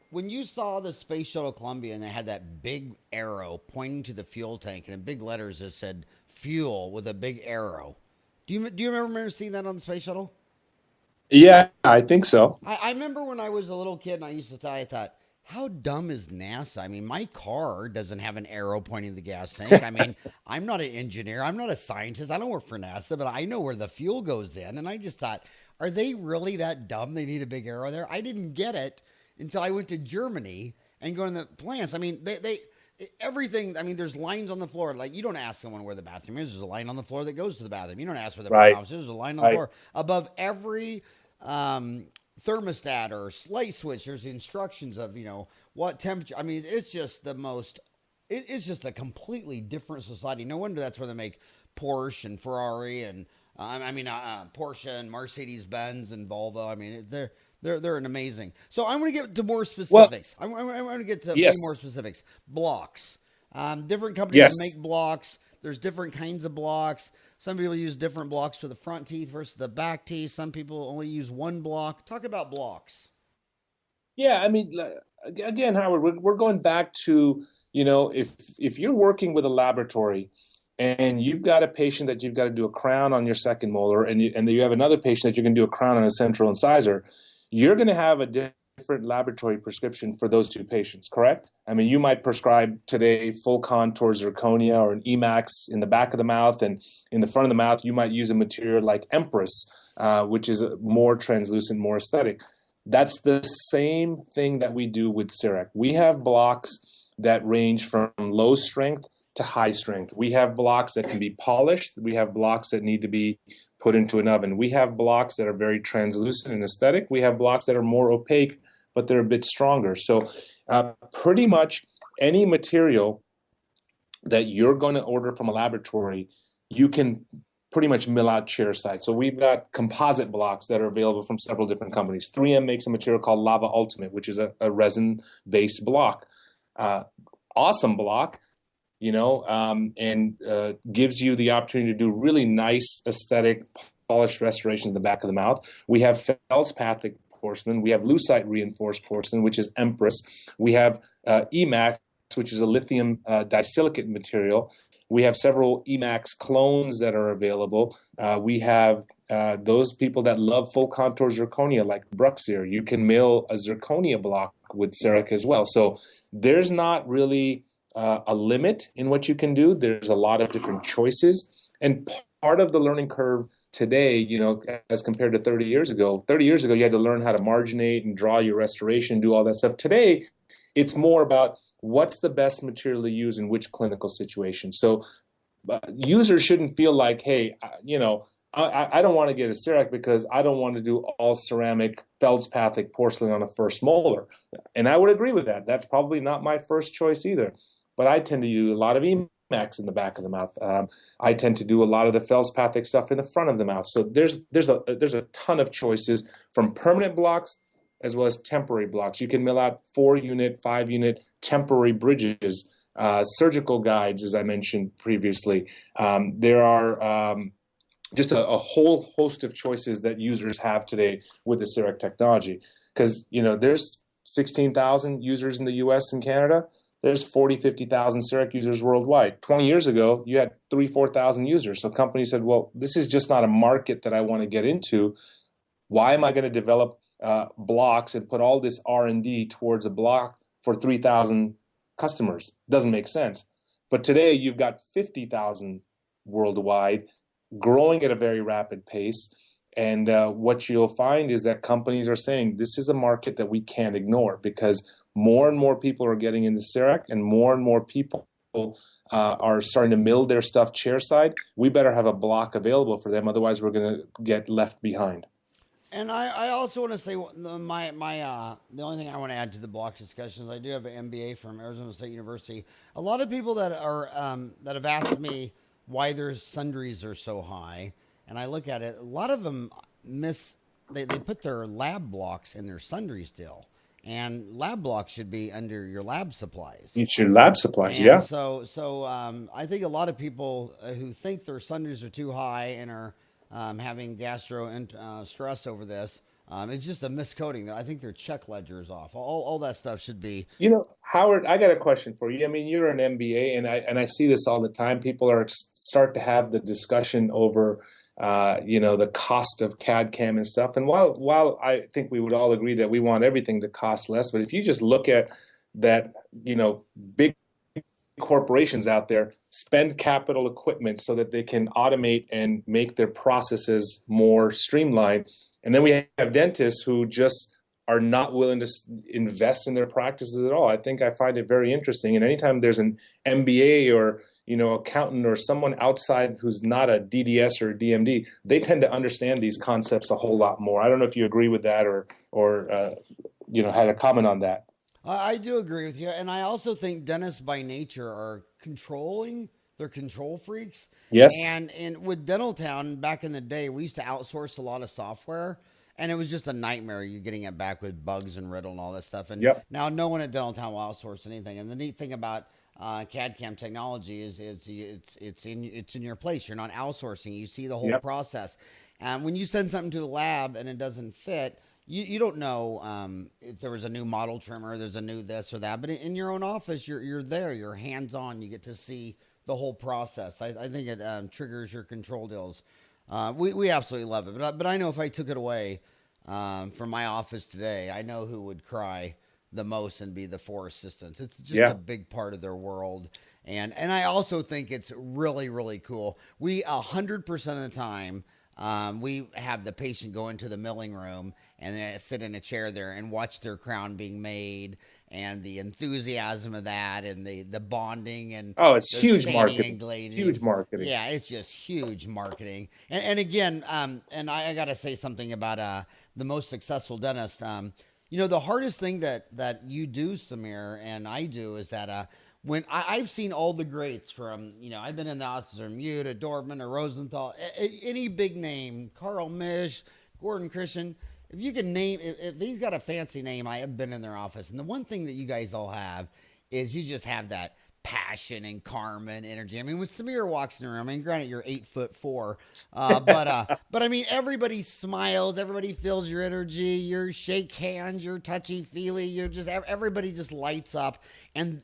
When you saw the Space Shuttle Columbia and they had that big arrow pointing to the fuel tank, and in big letters it said fuel with a big arrow. Do you remember seeing that on the Space Shuttle? Yeah, I think so. I remember when I was a little kid and I thought, how dumb is NASA? I mean, my car doesn't have an arrow pointing to the gas tank. I mean, I'm not an engineer. I'm not a scientist. I don't work for NASA, but I know where the fuel goes in. And I just thought, are they really that dumb? They need a big arrow there? I didn't get it until I went to Germany and go to the plants. I mean, everything. I mean, there's lines on the floor. Like, you don't ask someone where the bathroom is. There's a line on the floor that goes to the bathroom. You don't ask where the front office is. There's a line on the floor. Above every thermostat or light switch, there's instructions of, what temperature. I mean, it's just it's just a completely different society. No wonder that's where they make Porsche and Ferrari and Porsche and Mercedes-Benz and Volvo. I mean, they're an amazing. So I'm going to get to more specifics. I want to get to more specifics. Blocks. Different companies make blocks. There's different kinds of blocks. Some people use different blocks for the front teeth versus the back teeth. Some people only use one block. Talk about blocks. Yeah, I mean, again, Howard, we're going back to, if you're working with a laboratory and you've got a patient that you've got to do a crown on your second molar, and you have another patient that you're going to do a crown on a central incisor, you're going to have a different laboratory prescription for those two patients, correct? I mean, you might prescribe today full contour zirconia or an Emax in the back of the mouth, and in the front of the mouth, you might use a material like Empress, which is more translucent, more aesthetic. That's the same thing that we do with CEREC. We have blocks that range from low strength to high strength. We have blocks that can be polished. We have blocks that need to be put into an oven. We have blocks that are very translucent and aesthetic. We have blocks that are more opaque, but they're a bit stronger. So pretty much any material that you're going to order from a laboratory, you can pretty much mill out chairside. So we've got composite blocks that are available from several different companies. 3M makes a material called Lava Ultimate, which is a resin-based block. Awesome block, and gives you the opportunity to do really nice, aesthetic, polished restorations in the back of the mouth. We have feldspathic porcelain. We have lucite reinforced porcelain, which is Empress. We have Emax, which is a lithium disilicate material. We have several Emax clones that are available. We have those people that love full contour zirconia, like Bruxier. You can mill a zirconia block with CEREC as well. So there's not really a limit in what you can do. There's a lot of different choices. And part of the learning curve today, as compared to 30 years ago, you had to learn how to marginate and draw your restoration, do all that stuff. Today, it's more about what's the best material to use in which clinical situation. So users shouldn't feel like, hey, I don't want to get a CEREC because I don't want to do all ceramic feldspathic porcelain on a first molar. And I would agree with that. That's probably not my first choice either. But I tend to do a lot of Emax in the back of the mouth. I tend to do a lot of the feldspathic stuff in the front of the mouth. So there's a ton of choices from permanent blocks as well as temporary blocks. You can mill out 4-unit, 5-unit temporary bridges, surgical guides, as I mentioned previously. There are just a whole host of choices that users have today with the CEREC technology. Because, there's 16,000 users in the US and Canada. There's 40, 50,000 CEREC users worldwide. 20 years ago, you had 4,000 users. So companies said, well, this is just not a market that I want to get into. Why am I going to develop blocks and put all this R&D towards a block for 3,000 customers? Doesn't make sense. But today you've got 50,000 worldwide, growing at a very rapid pace. And what you'll find is that companies are saying this is a market that we can't ignore because more and more people are getting into CEREC and more people are starting to mill their stuff chairside. We better have a block available for them. Otherwise, we're going to get left behind. And I also want to say the only thing I want to add to the block discussion is I do have an MBA from Arizona State University. A lot of people that have asked me why their sundries are so high, and I look at it, a lot of them they put their lab blocks in their sundry still, and lab blocks should be under your lab supplies. It's your lab supplies, and yeah. So I think a lot of people who think their sundries are too high and are having gastro stress over this. It's just a miscoding. I think their check ledger is off. All that stuff should be. Howard, I got a question for you. I mean, you're an MBA, and I see this all the time. People start to have the discussion over, the cost of CAD CAM and stuff. And while I think we would all agree that we want everything to cost less, but if you just look at that, big corporations out there spend capital equipment so that they can automate and make their processes more streamlined. And then we have dentists who just are not willing to invest in their practices at all. I find it very interesting. And anytime there's an MBA or, accountant or someone outside who's not a DDS or a DMD, they tend to understand these concepts a whole lot more. I don't know if you agree with that or had a comment on that. I do agree with you. And I also think dentists by nature are controlling. They're control freaks. Yes. And with Dentaltown, back in the day, we used to outsource a lot of software. And it was just a nightmare. You're getting it back with bugs and riddle and all that stuff. And Now no one at Dentaltown will outsource anything. And the neat thing about CAD CAM technology is it's in your place. You're not outsourcing. You see the whole process. And when you send something to the lab and it doesn't fit, you don't know if there was a new model trimmer, there's a new this or that. But in your own office, you're there. You're hands on. You get to see the whole process. I think it triggers your control deals. We absolutely love it. But I know if I took it away, from my office today, I know who would cry the most and be the four assistants. It's just a Yeah. big part of their world. And I also think it's really, really cool. We 100% of the time, we have the patient go into the milling room and then sit in a chair there and watch their crown being made, and the enthusiasm of that, and the bonding and Oh, it's the huge staining and marketing. Huge glazing. marketing. Yeah, it's just huge marketing. And again, and I got to say something about the most successful dentist. The hardest thing that you do, Samir, and I do is that when I've seen all the greats from, I've been in the offices from you to Dortmund or Rosenthal, any big name, Carl Misch, Gordon Christian. If you can name, if he's got a fancy name, I have been in their office. And the one thing that you guys all have is you just have that passion and karma and energy. I mean, when Samir walks in the room, I mean, granted you're 8'4", but I mean, everybody smiles, everybody feels your energy, you shake hands, you're touchy feely, you're just everybody just lights up, and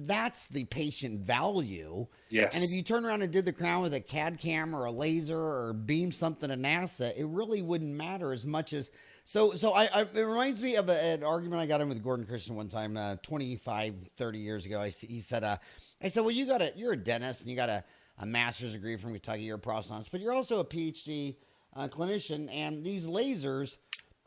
that's the patient value. And if Yes. you turn around and did the crown with a CAD cam or a laser or beam something to NASA, it really wouldn't matter as much as. It reminds me of an argument I got in with Gordon Christian one time, 25, 30 years ago. He said, I said, well, you're a dentist and you got a master's degree from Kentucky, you're a prosthodontist, but you're also a PhD clinician, and these lasers,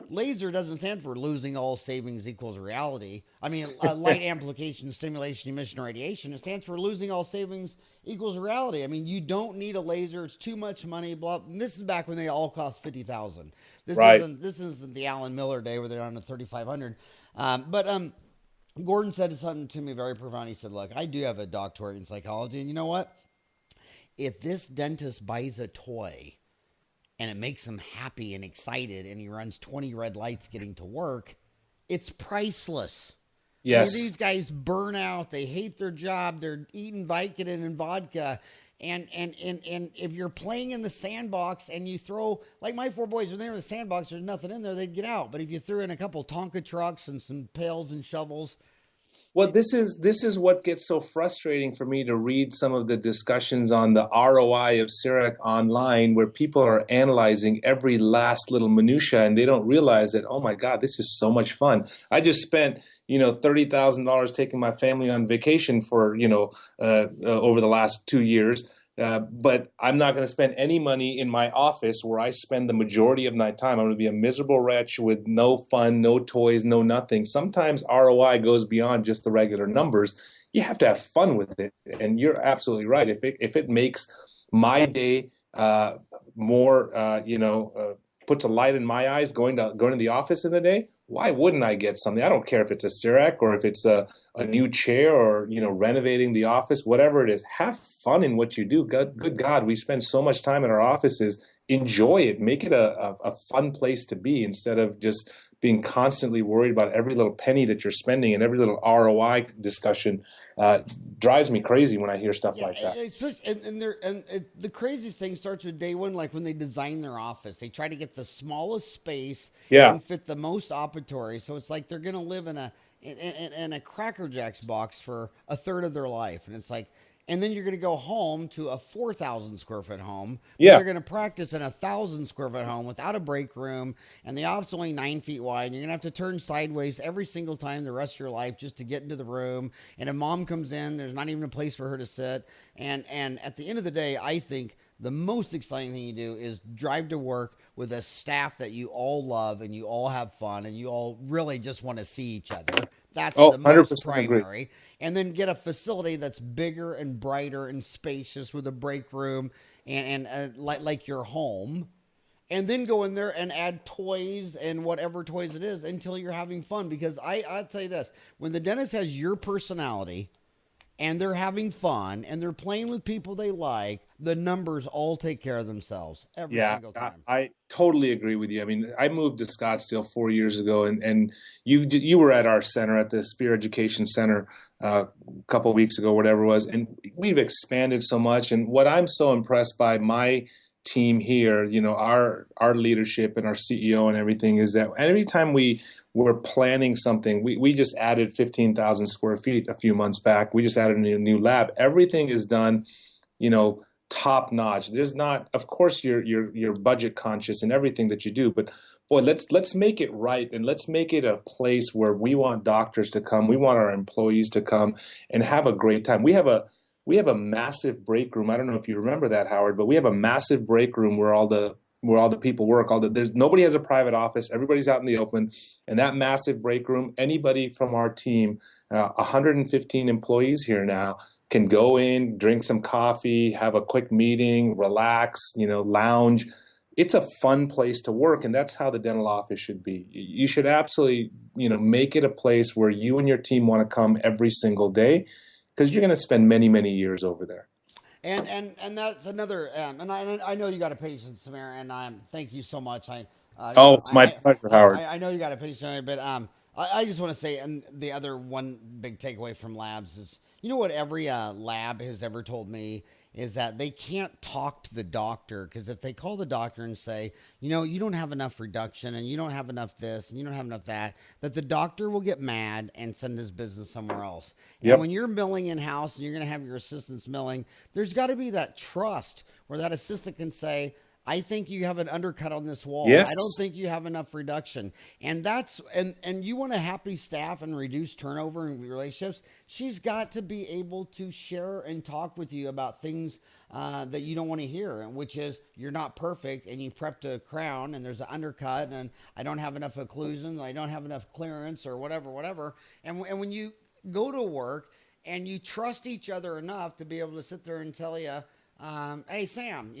laser doesn't stand for losing all savings equals reality. I mean, light amplification, stimulation, emission, radiation. It stands for losing all savings equals reality. I mean, you don't need a laser. It's too much money. Blah. And this is back when they all cost 50,000. Right. This isn't the Alan Miller day where they're on the 3,500. But Gordon said something to me very profound. He said, "Look, I do have a doctorate in psychology, and you know what? If this dentist buys a toy and it makes him happy and excited and he runs 20 red lights getting to work, it's priceless." I mean, Yes. these guys burn out. They hate their job. They're eating Vicodin and vodka. And if you're playing in the sandbox and you throw, like my four boys, when they were in the sandbox, there's nothing in there, they'd get out. But if you threw in a couple Tonka trucks and some pails and shovels, Well, this is what gets so frustrating for me to read some of the discussions on the ROI of CEREC online, where people are analyzing every last little minutia and they don't realize that, oh my God, this is so much fun. I just spent, $30,000 taking my family on vacation for, over the last 2 years. But I'm not going to spend any money in my office where I spend the majority of my time. I'm going to be a miserable wretch with no fun, no toys, no nothing. Sometimes ROI goes beyond just the regular numbers. You have to have fun with it. And you're absolutely right. If it makes my day more, puts a light in my eyes going to the office in the day, why wouldn't I get something? I don't care if it's a CEREC or if it's a new chair or renovating the office, whatever it is. Have fun in what you do. Good God, we spend so much time in our offices. Enjoy it. Make it a fun place to be instead of just being constantly worried about every little penny that you're spending, and every little ROI discussion drives me crazy when I hear stuff yeah, like that. the craziest thing starts with day one, like when they design their office. They try to get the smallest space Yeah. and fit the most operatory. So it's like they're going to live in a Cracker Jacks box for a third of their life. And it's like, and then you're going to go home to a 4,000 square foot home, but Yeah. they're going to practice in a 1,000 square foot home without a break room, and the op's only 9 feet wide. And you're going to have to turn sideways every single time the rest of your life just to get into the room. And if mom comes in, there's not even a place for her to sit. And at the end of the day, I think the most exciting thing you do is drive to work with a staff that you all love and you all have fun and you all really just want to see each other. That's Oh, the most 100% agree. primary. And then get a facility that's bigger and brighter and spacious with a break room and like your home. And then go in there and add toys and whatever toys it is until you're having fun. Because I'll tell you this, when the dentist has your personality and they're having fun and they're playing with people they like, the numbers all take care of themselves every Yeah, single I, time. I totally agree with you. I mean, I moved to Scottsdale 4 years ago, and you were at our center at the Spear Education Center a couple of weeks ago, whatever it was, and we've expanded so much. And what I'm so impressed by my team here, our leadership and our CEO and everything, is that every time we were planning something, we just added 15,000 square feet a few months back. We just added a new lab. Everything is done, you know, top notch. There's not, of course, you're budget conscious in everything that you do, but boy, let's make it right, and let's make it a place where we want doctors to come, we want our employees to come and have a great time. We have a massive break room. I don't know if you remember that, Howard, but we have a massive break room where all the people work. There's nobody has a private office. Everybody's out in the open, and that massive break room. Anybody from our team, 115 employees here now, can go in, drink some coffee, have a quick meeting, relax, lounge. It's a fun place to work, and that's how the dental office should be. You should absolutely, make it a place where you and your team want to come every single day, because you're going to spend many, many years over there. And that's another. And I know you got a patience, Samir, and thank you so much. It's my pleasure, Howard. I know you got a patience, but I just want to say, and the other one big takeaway from labs is, what every lab has ever told me is that they can't talk to the doctor, because if they call the doctor and say, you don't have enough reduction and you don't have enough this and you don't have enough that the doctor will get mad and send his business somewhere else. Yep. And when you're milling in-house and you're going to have your assistants milling, there's got to be that trust where that assistant can say, I think you have an undercut on this wall. Yes. I don't think you have enough reduction. And and you want a happy staff and reduce turnover in relationships. She's got to be able to share and talk with you about things that you don't want to hear, which is you're not perfect and you prepped a crown and there's an undercut and I don't have enough occlusion, I don't have enough clearance or whatever. And when you go to work and you trust each other enough to be able to sit there and tell you, hey Sam,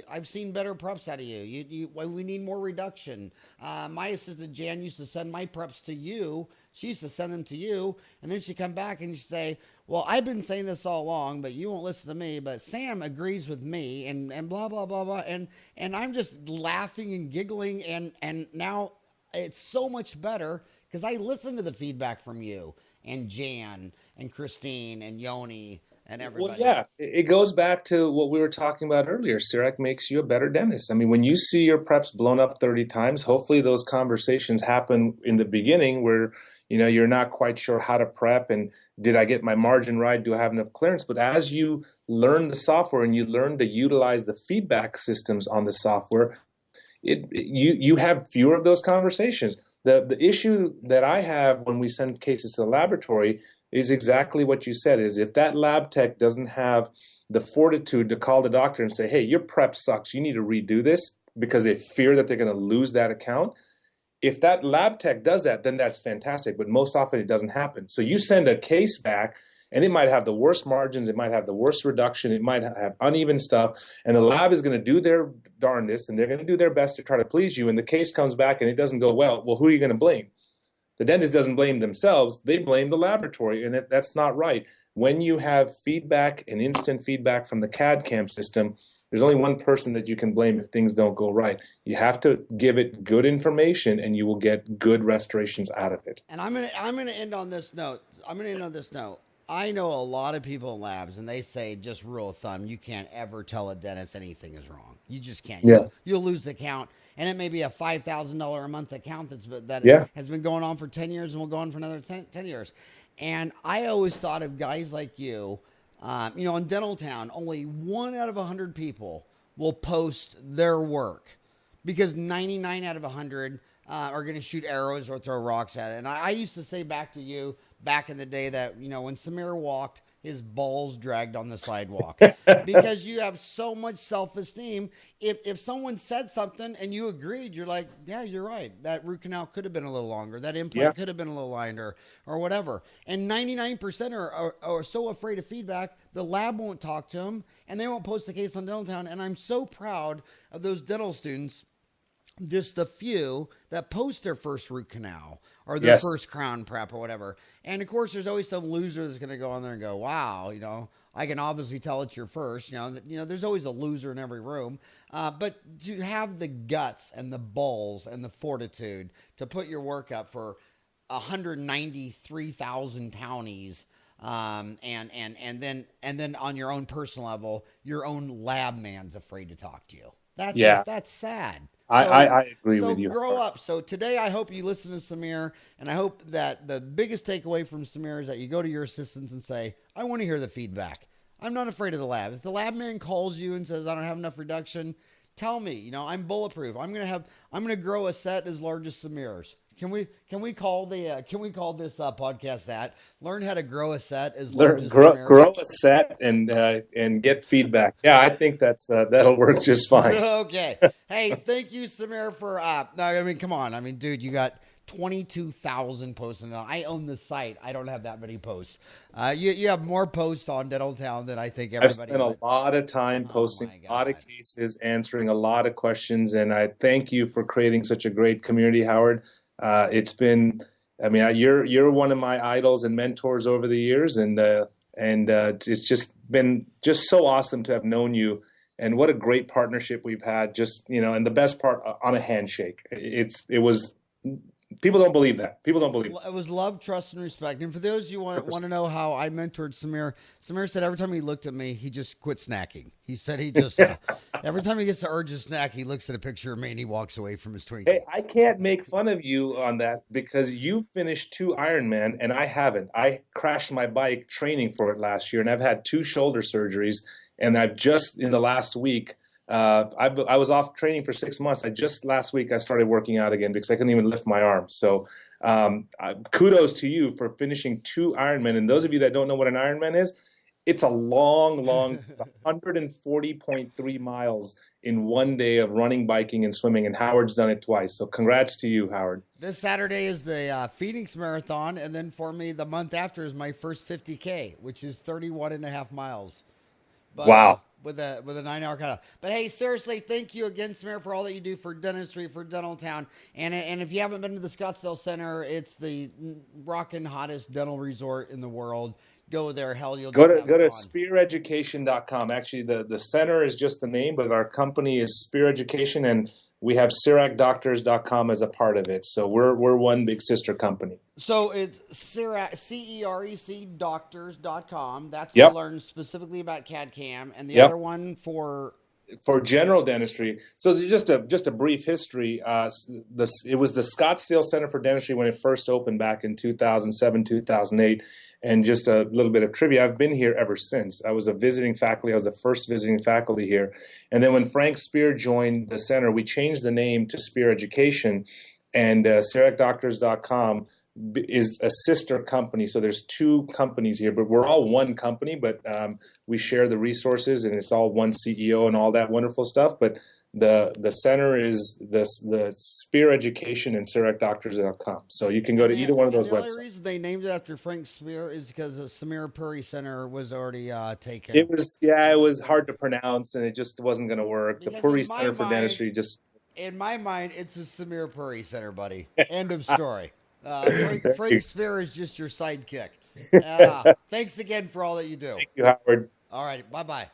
I've seen better preps out of you. We need more reduction. My assistant Jan used to send my preps to you. She used to send them to you, and then she'd come back and she'd say, well, I've been saying this all along, but you won't listen to me. But Sam agrees with me, and blah blah blah blah, and I'm just laughing and giggling, and now it's so much better because I listen to the feedback from you and Jan and Christine and Yoni. And everybody. Well, yeah, it goes back to what we were talking about earlier. CEREC makes you a better dentist. I mean, when you see your preps blown up 30 times, hopefully those conversations happen in the beginning where, you're not quite sure how to prep and did I get my margin right? Do I have enough clearance? But as you learn the software and you learn to utilize the feedback systems on the software, you have fewer of those conversations. The issue that I have when we send cases to the laboratory is exactly what you said, is if that lab tech doesn't have the fortitude to call the doctor and say, hey, your prep sucks, you need to redo this, because they fear that they're going to lose that account. If that lab tech does that, then that's fantastic, but most often it doesn't happen. So you send a case back and it might have the worst margins, it might have the worst reduction, it might have uneven stuff, and the lab is going to do their darndest and they're going to do their best to try to please you, and the case comes back and it doesn't go well. Well, who are you going to blame? The dentist doesn't blame themselves, they blame the laboratory, and that's not right. When you have feedback and instant feedback from the CAD CAM system, there's only one person that you can blame if things don't go right. You have to give it good information and you will get good restorations out of it. And I'm gonna end on this note. I know a lot of people in labs, and they say, just rule of thumb, you can't ever tell a dentist anything is wrong. You just can't. Yeah. You'll lose the account, and it may be a $5,000 a month account that Yeah. has been going on for 10 years and will go on for another 10 years. And I always thought of guys like you, in Dentaltown, only 1 out of 100 people will post their work, because 99 out of 100 are going to shoot arrows or throw rocks at it. And I used to say back to you back in the day that, when Samir walked, his balls dragged on the sidewalk because you have so much self-esteem. If someone said something and you agreed, you're like, yeah, you're right. That root canal could have been a little longer. That implant could have been a little lighter or whatever. And 99% are so afraid of feedback, the lab won't talk to them and they won't post the case on Dentaltown. And I'm so proud of those dental students, just the few that post their first root canal or their first crown prep or whatever. And of course, there's always some loser that's going to go on there and go, wow, I can obviously tell it's your first, there's always a loser in every room. But to have the guts and the balls and the fortitude to put your work up for 193,000 townies, and then on your own personal level, your own lab man's afraid to talk to you. That's sad. I agree with you. So grow up. So today I hope you listen to Samir, and I hope that the biggest takeaway from Samir is that you go to your assistants and say, I want to hear the feedback. I'm not afraid of the lab. If the lab man calls you and says I don't have enough reduction, tell me. I'm bulletproof. I'm gonna grow a set as large as Samir's. Can we call this podcast that? Learn how to grow a set as large as Samir's. Grow a set and get feedback. Yeah, I think that'll work just fine. Okay. Hey, thank you, Samir, for no, I mean, come on. I mean, dude, you got 22,000 posts now. I own the site. I don't have that many posts. You have more posts on Dentaltown than I think everybody. I've spent a lot of time posting a lot of cases, answering a lot of questions, and I thank you for creating such a great community, Howard. It's been, I mean, you're one of my idols and mentors over the years, and it's just been so awesome to have known you, and what a great partnership we've had. And the best part, on a handshake. It was. People don't believe that. People don't believe it. It was love, trust, and respect. And for those of you want to know how I mentored Samir, Samir said every time he looked at me, he just quit snacking. He said he just, every time he gets the urge to snack, he looks at a picture of me and he walks away from his Twinkie. Hey, I can't make fun of you on that because you finished 2 Ironman and I haven't. I crashed my bike training for it last year and I've had 2 shoulder surgeries. And I've just, in the last week, I was off training for 6 months. Last week I started working out again because I couldn't even lift my arm. So kudos to you for finishing 2 Ironman. And those of you that don't know what an Ironman is, it's a long 140.3 miles in one day of running, biking, and swimming. And Howard's done it twice. So congrats to you, Howard. This Saturday is the Phoenix Marathon. And then for me, the month after is my first 50K, which is 31.5 miles. But, wow. With a 9-hour cutoff. But hey, seriously, thank you again, Samir, for all that you do for dentistry, for Dentaltown. And if you haven't been to the Scottsdale Center, it's the rockin' hottest dental resort in the world. Go there, hell, you'll go to speareducation.com. Actually, the center is just the name, but our company is Spear Education, and we have CERECDoctors.com as a part of it. So we're one big sister company. So it's CEREC Doctors.com. That's Yep. to learn specifically about CAD CAM, and the Yep. other one for general dentistry. So just a brief history. It was the Scottsdale Center for Dentistry when it first opened back in 2007, 2008. And just a little bit of trivia, I've been here ever since. I was a visiting faculty. I was the first visiting faculty here. And then when Frank Spear joined the center, we changed the name to Spear Education. And CERECDoctors.com is a sister company. So there's 2 companies here, but we're all one company, but we share the resources and it's all one CEO and all that wonderful stuff. But the center is the Spear Education and CERECDoctors.com. So you can go to either one of those websites. The only reason they named it after Frank Spear is because the Samir Puri Center was already taken. It was hard to pronounce and it just wasn't going to work. Because the Puri Center for Dentistry just... In my mind, it's the Samir Puri Center, buddy. End of story. Frank Spear is just your sidekick. Thanks again for all that you do. Thank you, Howard. All right. Bye-bye.